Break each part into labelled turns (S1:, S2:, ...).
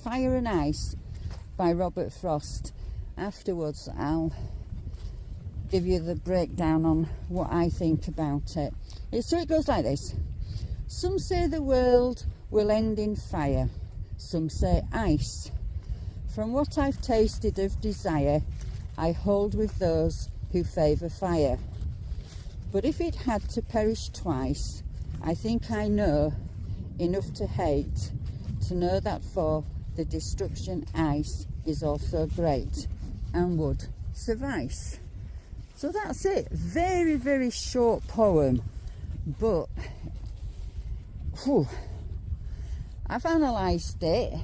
S1: Fire and Ice by Robert Frost. Afterwards I'll give you the breakdown on what I think about it. So it goes like this. Some say the world will end in fire, some say ice. From what I've tasted of desire, I hold with those who favour fire. But if it had to perish twice, I think I know enough to hate, to know that for the destruction ice is also great and would suffice. So that's it. Very, very short poem, but I've analysed it,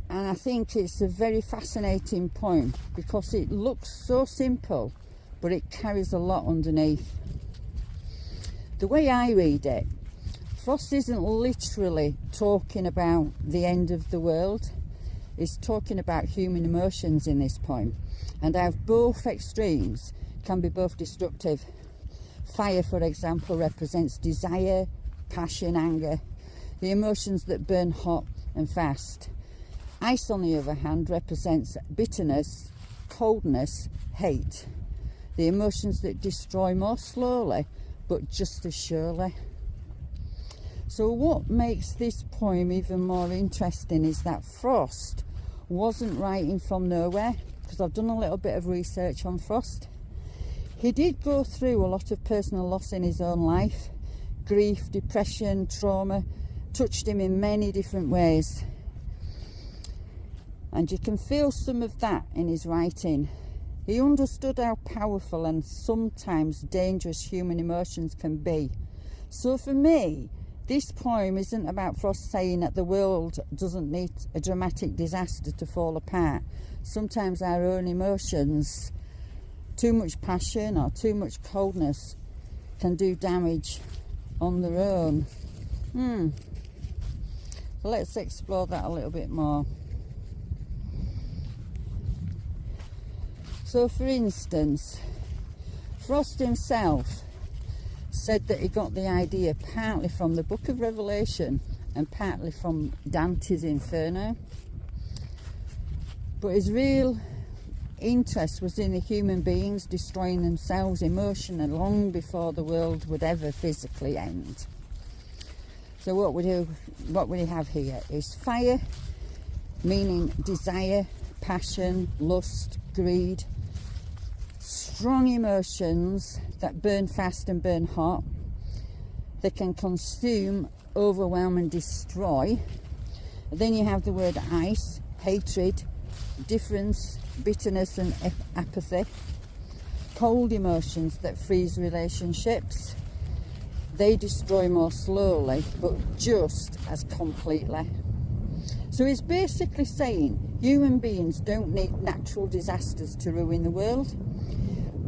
S1: and I think it's a very fascinating poem because it looks so simple, but it carries a lot underneath. The way I read it, Frost isn't literally talking about the end of the world. He's talking about human emotions in this poem, and how both extremes can be both destructive. Fire, for example, represents desire, passion, anger, the emotions that burn hot and fast. Ice, on the other hand, represents bitterness, coldness, hate, the emotions that destroy more slowly but just as surely. So what makes this poem even more interesting is that Frost wasn't writing from nowhere, because I've done a little bit of research on Frost. He did go through a lot of personal loss in his own life. Grief, depression, trauma touched him in many different ways. And you can feel some of that in his writing. He understood how powerful and sometimes dangerous human emotions can be. So for me, this poem isn't about Frost saying that the world doesn't need a dramatic disaster to fall apart. Sometimes our own emotions, too much passion or too much coldness, can do damage on their own. So let's explore that a little bit more. So for instance, Frost himself said that he got the idea partly from the Book of Revelation and partly from Dante's Inferno. But his real interest was in the human beings destroying themselves emotionally long before the world would ever physically end. So what we have here is fire, meaning desire, passion, lust, greed, strong emotions that burn fast and burn hot. They can consume, overwhelm and destroy. Then you have the word ice, hatred, difference, bitterness and apathy. Cold emotions that freeze relationships. They destroy more slowly, but just as completely. So he's basically saying human beings don't need natural disasters to ruin the world.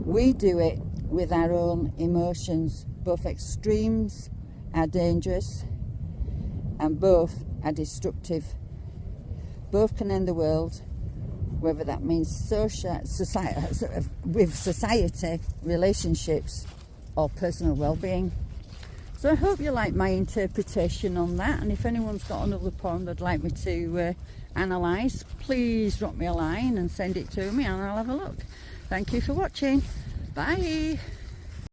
S1: We do it with our own emotions. Both extremes are dangerous and both are destructive. Both can end the world, whether that means with society, relationships or personal well-being. So I hope you like my interpretation on that, and if anyone's got another poem they'd like me to analyse, please drop me a line and send it to me and I'll have a look. Thank you for watching. Bye.